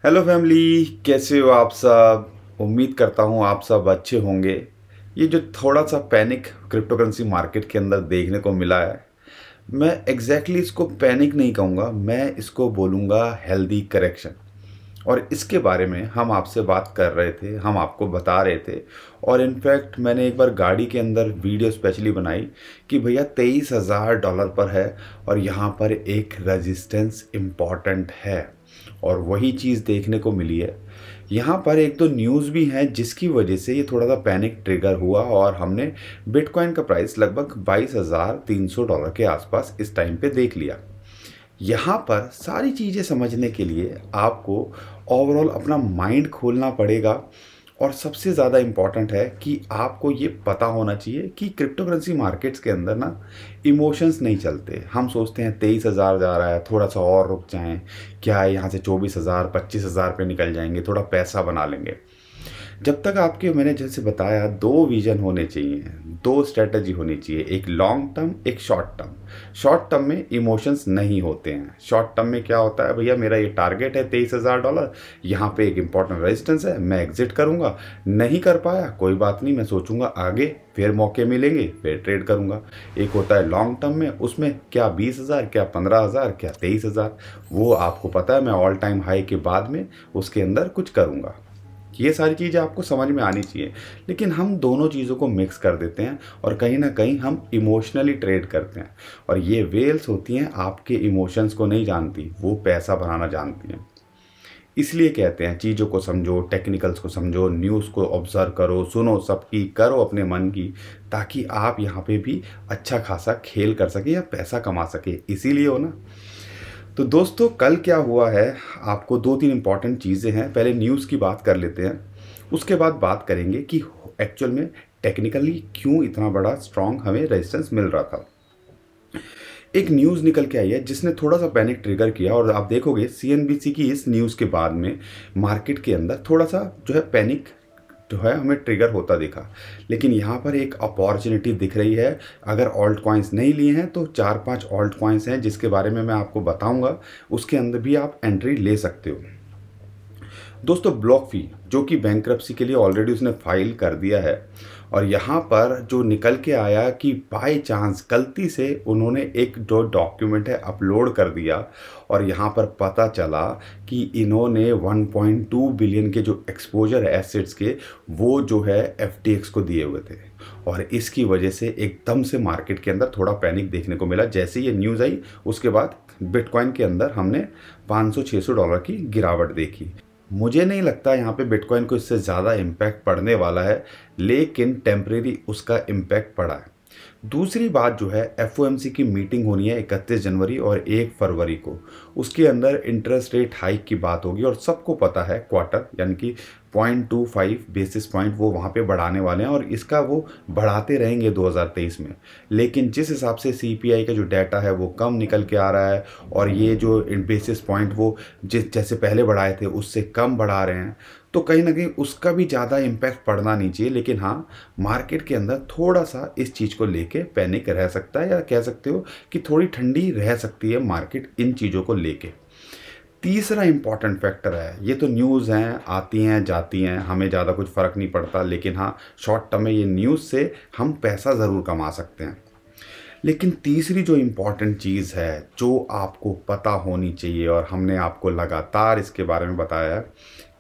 Hello family, कैसे हो आप सब। उम्मीद करता हूँ आप सब अच्छे होंगे। ये जो थोड़ा सा पैनिक क्रिप्टो करेंसी मार्केट के अंदर देखने को मिला है, मैं इसको पैनिक नहीं कहूँगा, मैं इसको बोलूँगा हेल्दी करेक्शन। और इसके बारे में हम आपसे बात कर रहे थे, हम आपको बता रहे थे। और इनफैक्ट मैंने एक बार गाड़ी के अंदर वीडियो स्पेशली बनाई कि भैया $23,000 पर है और यहाँ पर एक रेजिस्टेंस इम्पॉर्टेंट है। और वही चीज़ देखने को मिली है। यहाँ पर एक दो न्यूज़ भी हैं जिसकी वजह से ये थोड़ा सा पैनिक ट्रिगर हुआ और हमने बिटकॉइन का प्राइस लगभग $22,300 के आसपास इस टाइम पे देख लिया। यहाँ पर सारी चीज़ें समझने के लिए आपको ओवरऑल अपना माइंड खोलना पड़ेगा। और सबसे ज़्यादा इम्पॉर्टेंट है कि आपको ये पता होना चाहिए कि क्रिप्टो करेंसी मार्केट्स के अंदर ना इमोशंस नहीं चलते। हम सोचते हैं 23,000 जा रहा है, थोड़ा सा और रुक जाएं, क्या है यहाँ से 24,000 25,000 पे निकल जाएंगे, थोड़ा पैसा बना लेंगे। जब तक आपके, मैंने जैसे बताया, दो विजन होने चाहिए, दो स्ट्रेटजी होनी चाहिए, एक लॉन्ग टर्म एक शॉर्ट टर्म। शॉर्ट टर्म में इमोशंस नहीं होते हैं। शॉर्ट टर्म में क्या होता है, भैया मेरा ये टारगेट है $23,000, यहाँ पे एक इंपॉर्टेंट रेजिस्टेंस है, मैं एग्जिट करूँगा, नहीं कर पाया कोई बात नहीं, मैं सोचूंगा आगे फिर मौके मिलेंगे फिर ट्रेड करूँगा। एक होता है लॉन्ग टर्म में, उसमें क्या 20,000 क्या 15,000 क्या 23,000, वो आपको पता है मैं ऑल टाइम हाई के बाद में उसके अंदर कुछ करूँगा। ये सारी चीज़ें आपको समझ में आनी चाहिए। लेकिन हम दोनों चीज़ों को मिक्स कर देते हैं और कहीं ना कहीं हम इमोशनली ट्रेड करते हैं। और ये वेल्स होती हैं आपके इमोशंस को नहीं जानती, वो पैसा बनाना जानती हैं। इसलिए कहते हैं चीज़ों को समझो, टेक्निकल्स को समझो, न्यूज़ को ऑब्जर्व करो, सुनो सबकी, करो अपने मन की, ताकि आप यहाँ पे भी अच्छा खासा खेल कर सके या पैसा कमा सके। इसीलिए हो ना। तो दोस्तों कल क्या हुआ है, आपको दो तीन इंपॉर्टेंट चीज़ें हैं। पहले न्यूज़ की बात कर लेते हैं, उसके बाद बात करेंगे कि एक्चुअल में टेक्निकली क्यों इतना बड़ा स्ट्रॉन्ग हमें रेजिस्टेंस मिल रहा था। एक न्यूज़ निकल के आई है जिसने थोड़ा सा पैनिक ट्रिगर किया और आप देखोगे सीएनबीसी की इस न्यूज़ के बाद में मार्केट के अंदर थोड़ा सा जो है पैनिक जो है हमें ट्रिगर होता दिखा। लेकिन यहाँ पर एक अपॉर्चुनिटी दिख रही है। अगर ऑल्ट कॉइन्स नहीं लिए हैं तो 4-5 ऑल्ट कॉइन्स हैं जिसके बारे में मैं आपको बताऊंगा, उसके अंदर भी आप एंट्री ले सकते हो। दोस्तों ब्लॉकफी जो कि बैंक्रप्सी के लिए ऑलरेडी उसने फाइल कर दिया है, और यहाँ पर जो निकल के आया कि बाय चांस गलती से उन्होंने एक जो डॉक्यूमेंट है अपलोड कर दिया और यहाँ पर पता चला कि इन्होंने 1.2 बिलियन के जो एक्सपोजर है एसेट्स के, वो जो है एफटीएक्स को दिए हुए थे। और इसकी वजह से एकदम से मार्केट के अंदर थोड़ा पैनिक देखने को मिला। जैसे ये न्यूज़ आई उसके बाद बिटकॉइन के अंदर हमने $500-600 की गिरावट देखी। मुझे नहीं लगता यहाँ पे बिटकॉइन को इससे ज़्यादा इम्पैक्ट पड़ने वाला है, लेकिन टेम्परेरी उसका इम्पैक्ट पड़ा है। दूसरी बात जो है, एफओएमसी की मीटिंग होनी है 31 जनवरी और 1 फरवरी को। उसके अंदर इंटरेस्ट रेट हाइक की बात होगी और सबको पता है क्वार्टर यानी कि 0.25 बेसिस पॉइंट वो वहाँ पे बढ़ाने वाले हैं और इसका वो बढ़ाते रहेंगे 2023 में। लेकिन जिस हिसाब से सीपीआई का जो डाटा है वो कम निकल के आ रहा है और ये जो बेसिस पॉइंट वो जैसे पहले बढ़ाए थे उससे कम बढ़ा रहे हैं, तो कहीं ना कहीं उसका भी ज़्यादा इम्पैक्ट पड़ना नहीं चाहिए। लेकिन हाँ, मार्केट के अंदर थोड़ा सा इस चीज़ को लेके पैनिक रह सकता है, या कह सकते हो कि थोड़ी ठंडी रह सकती है मार्केट इन चीज़ों को लेके। तीसरा इंपॉर्टेंट फैक्टर है, ये तो न्यूज़ हैं, आती हैं जाती हैं, हमें ज़्यादा कुछ फ़र्क नहीं पड़ता, लेकिन हाँ शॉर्ट टर्म में ये न्यूज़ से हम पैसा ज़रूर कमा सकते हैं। लेकिन तीसरी जो इम्पॉर्टेंट चीज़ है जो आपको पता होनी चाहिए, और हमने आपको लगातार इसके बारे में बताया है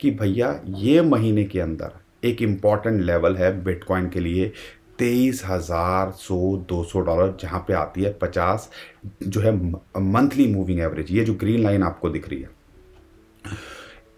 कि भैया ये महीने के अंदर एक इम्पॉर्टेंट लेवल है बिटकॉइन के लिए, $23,100-200, जहाँ पे आती है 50 जो है मंथली मूविंग एवरेज। ये जो ग्रीन लाइन आपको दिख रही है,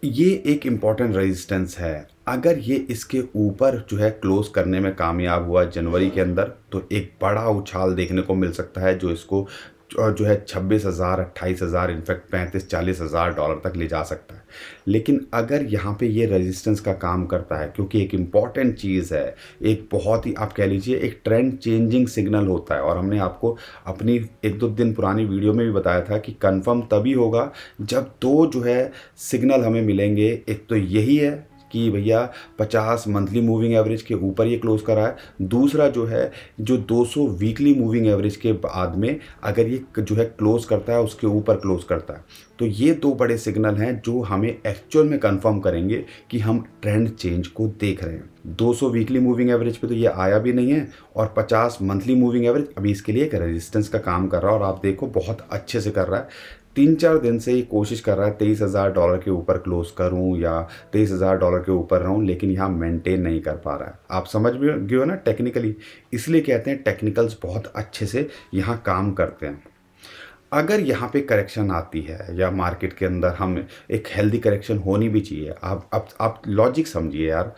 ये एक इम्पॉर्टेंट रेजिस्टेंस है। अगर ये इसके ऊपर जो है क्लोज करने में कामयाब हुआ जनवरी के अंदर, तो एक बड़ा उछाल देखने को मिल सकता है जो इसको जो है 26,000 28,000 इनफैक्ट $35,000-40,000 तक ले जा सकता है। लेकिन अगर यहाँ पे ये रेजिस्टेंस का काम करता है, क्योंकि एक इम्पॉर्टेंट चीज़ है, एक बहुत ही आप कह लीजिए एक ट्रेंड चेंजिंग सिग्नल होता है। और हमने आपको अपनी 1-2 दिन पुरानी वीडियो में भी बताया था कि कंफर्म तभी होगा जब दो जो है सिग्नल हमें मिलेंगे। एक तो यही है कि भैया 50 मंथली मूविंग एवरेज के ऊपर ये क्लोज करा है, दूसरा जो है जो 200 वीकली मूविंग एवरेज के बाद में अगर ये जो है क्लोज करता है उसके ऊपर क्लोज करता है। तो ये दो बड़े सिग्नल हैं जो हमें एक्चुअल में कंफर्म करेंगे कि हम ट्रेंड चेंज को देख रहे हैं। 200 वीकली मूविंग एवरेज पे तो ये आया भी नहीं है और 50 मंथली मूविंग एवरेज अभी इसके लिए एक रेजिस्टेंस का काम कर रहा है और आप देखो बहुत अच्छे से कर रहा है। 3-4 दिन से ये कोशिश कर रहा है $23,000 के ऊपर क्लोज करूं या $23,000 के ऊपर रहूं, लेकिन यहाँ मेंटेन नहीं कर पा रहा है। आप समझ भी गए हो ना टेक्निकली, इसलिए कहते हैं टेक्निकल्स बहुत अच्छे से यहाँ काम करते हैं। अगर यहाँ पे करेक्शन आती है या मार्केट के अंदर हम एक हेल्दी करेक्शन होनी भी चाहिए। आप लॉजिक समझिए यार,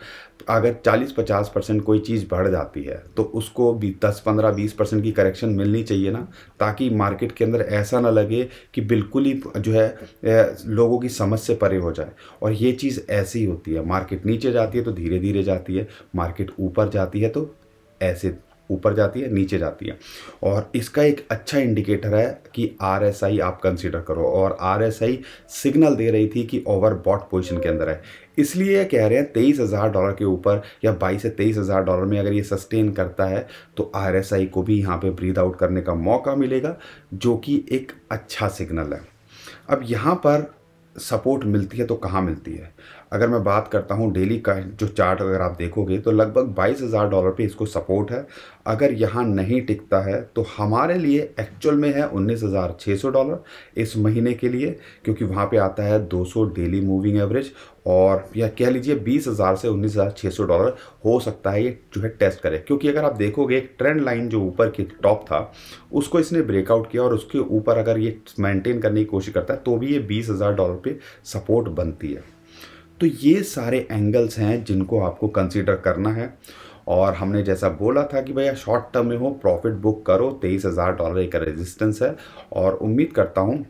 अगर 40-50% कोई चीज़ बढ़ जाती है तो उसको भी 10-15-20% की करेक्शन मिलनी चाहिए ना, ताकि मार्केट के अंदर ऐसा ना लगे कि बिल्कुल ही जो है लोगों की समझ से परे हो जाए। और ये चीज़ ऐसी ही होती है, मार्केट नीचे जाती है तो धीरे धीरे जाती है, मार्केट ऊपर जाती है तो ऐसे ऊपर जाती है, नीचे जाती है। और इसका एक अच्छा इंडिकेटर है कि RSI आप कंसीडर करो, और RSI सिग्नल दे रही थी कि ओवरबॉट पोजीशन के अंदर है। इसलिए कह रहे हैं $23,000 के ऊपर या 22 से $23,000 में अगर ये सस्टेन करता है तो RSI को भी यहाँ पे ब्रीथ आउट करने का मौका मिलेगा, जो कि एक अच्छा सिग्नल है। अब यहाँ पर सपोर्ट मिलती है तो कहाँ मिलती है? अगर मैं बात करता हूँ डेली का जो चार्ट अगर आप देखोगे तो लगभग $22,000 पे इसको सपोर्ट है। अगर यहाँ नहीं टिकता है तो हमारे लिए एक्चुअल में है $19,600 इस महीने के लिए, क्योंकि वहाँ पे आता है 200 डेली मूविंग एवरेज, और या कह लीजिए 20,000 से $19,600 हो सकता है ये जो है टेस्ट करे। क्योंकि अगर आप देखोगे एक ट्रेंड लाइन जो ऊपर की टॉप था उसको इसने ब्रेकआउट किया और उसके ऊपर अगर ये मेंटेन करने की कोशिश करता है तो भी ये $20,000 पे सपोर्ट बनती है। तो ये सारे एंगल्स हैं जिनको आपको कंसीडर करना है। और हमने जैसा बोला था कि भैया शॉर्ट टर्म में हो प्रॉफिट बुक करो, $23,000 एक रेजिस्टेंस है, और उम्मीद करता हूँ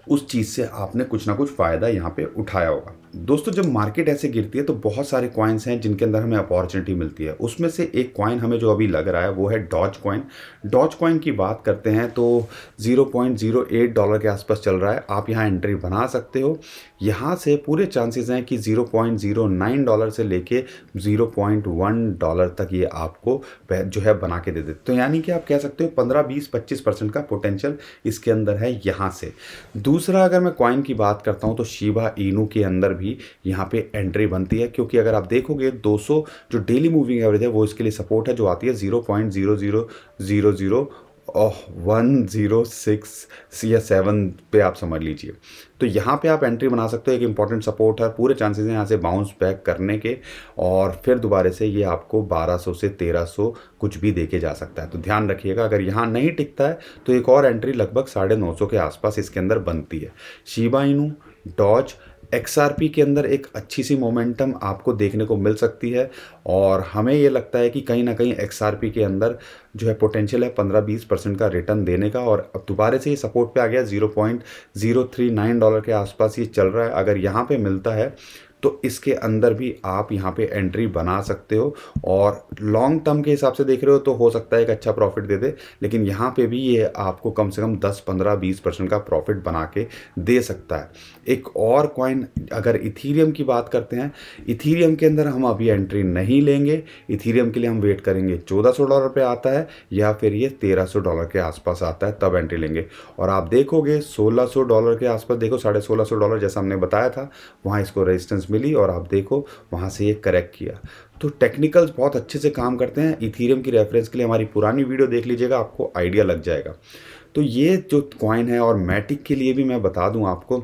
उस चीज़ से आपने कुछ ना कुछ फ़ायदा यहाँ पे उठाया होगा। दोस्तों, जब मार्केट ऐसे गिरती है तो बहुत सारे कॉइन्स हैं जिनके अंदर हमें अपॉर्चुनिटी मिलती है। उसमें से एक कॉइन हमें जो अभी लग रहा है वो है डॉज कॉइन। डॉज कॉइन की बात करते हैं तो $0.08 के आसपास चल रहा है। आप यहाँ एंट्री बना सकते हो। यहाँ से पूरे चांसेस हैं कि $0.09 से लेके $0.1 तक ये आपको जो है बना के दे दे। तो यानी कि आप कह सकते हो 15-20-25% का पोटेंशियल इसके अंदर है यहाँ से। दूसरा, अगर मैं कॉइन की बात करता हूँ तो शिबा इनू के अंदर भी यहाँ पे एंट्री बनती है, क्योंकि अगर आप देखोगे 200 जो डेली मूविंग एवरेज है वो इसके लिए सपोर्ट है, जो आती है 0.00000106 या 7 पे आप समझ लीजिए। तो यहाँ पे आप एंट्री बना सकते हो, एक इंपॉर्टेंट सपोर्ट है। पूरे चांसेस हैं यहाँ से बाउंस बैक करने के, और फिर दोबारा से ये आपको 1200 से 1300 कुछ भी देके जा सकता है। तो ध्यान रखिएगा, अगर यहाँ नहीं टिकता है तो एक और एंट्री लगभग 950 के आसपास इसके अंदर बनती है। शिबा इनू, डॉज, XRP के अंदर एक अच्छी सी मोमेंटम आपको देखने को मिल सकती है, और हमें ये लगता है कि कहीं ना कहीं XRP के अंदर जो है पोटेंशियल है 15-20% का रिटर्न देने का। और अब दोबारा से ये सपोर्ट पे आ गया, $0.039 के आसपास ये चल रहा है। अगर यहाँ पे मिलता है तो इसके अंदर भी आप यहाँ पे एंट्री बना सकते हो, और लॉन्ग टर्म के हिसाब से देख रहे हो तो हो सकता है एक अच्छा प्रॉफिट दे दे, लेकिन यहाँ पे भी ये आपको कम से कम 10-15-20% का प्रॉफिट बना के दे सकता है। एक और कॉइन अगर इथीरियम की बात करते हैं, इथीरियम के अंदर हम अभी एंट्री नहीं लेंगे। इथीरियम के लिए हम वेट करेंगे $1,400 पे आता है या फिर ये $1,300 के आसपास आता है, तब एंट्री लेंगे। और आप देखोगे $1,600 के आसपास, देखो $1,650 जैसा हमने बताया था, वहाँ इसको रेजिस्टेंस मिली और आप देखो वहाँ से ये करेक्ट किया। तो टेक्निकल्स बहुत अच्छे से काम करते हैं। इथीरियम की रेफरेंस के लिए हमारी पुरानी वीडियो देख लीजिएगा, आपको आइडिया लग जाएगा। तो ये जो कॉइन है, और मैटिक के लिए भी मैं बता दूं आपको,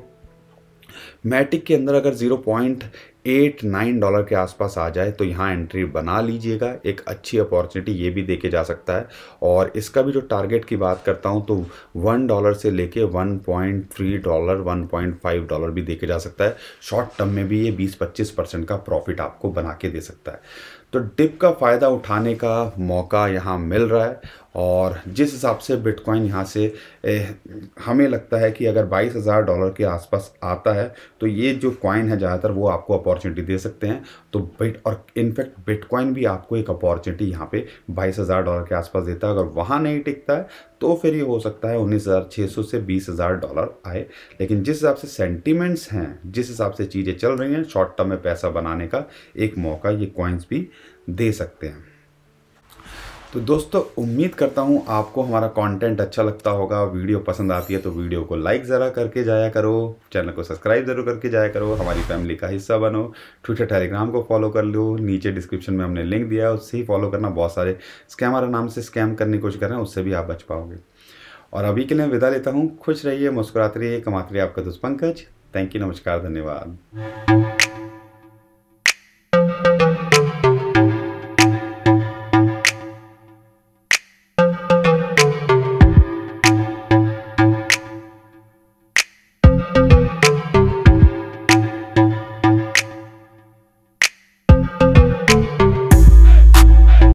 मैटिक के अंदर अगर $0.89 के आसपास आ जाए तो यहाँ एंट्री बना लीजिएगा, एक अच्छी अपॉर्चुनिटी ये भी देके जा सकता है। और इसका भी जो टारगेट की बात करता हूँ तो $1 से लेके $1.3 $1.5 भी देके जा सकता है। शॉर्ट टर्म में भी ये 20-25% का प्रॉफिट आपको बना के दे सकता है। तो डिप का फ़ायदा उठाने का मौका यहाँ मिल रहा है। और जिस हिसाब से बिटकॉइन यहाँ से हमें लगता है कि अगर $22,000 के आसपास आता है तो ये जो कॉइन है ज़्यादातर वो आपको अपॉर्चुनिटी दे सकते हैं। तो और इनफैक्ट बिटकॉइन भी आपको एक अपॉर्चुनिटी यहाँ पे $22,000 के आसपास देता है। अगर वहाँ नहीं टिकता है तो फिर ये हो सकता है 19,600 से $20,000 आए। लेकिन जिस हिसाब से सेंटिमेंट्स हैं, जिस हिसाब से चीज़ें चल रही हैं, शॉर्ट टर्म में पैसा बनाने का एक मौका ये कॉइन्स भी दे सकते हैं। तो दोस्तों उम्मीद करता हूँ आपको हमारा कंटेंट अच्छा लगता होगा। वीडियो पसंद आती है तो वीडियो को लाइक ज़रा करके जाया करो, चैनल को सब्सक्राइब ज़रूर करके जाया करो, हमारी फैमिली का हिस्सा बनो। ट्विटर टेलीग्राम को फॉलो कर लो, नीचे डिस्क्रिप्शन में हमने लिंक दिया है, उससे ही फॉलो करना। बहुत सारे स्कैमर नाम से स्कैम करने की कोशिश कर रहे हैं, उससे भी आप बच पाओगे। और अभी के लिए विदा लेता हूँ। खुश रहिए, मुस्कुराते रहिए, कमाते रहिए। आपका दोस्त पंकज। थैंक यू, नमस्कार, धन्यवाद।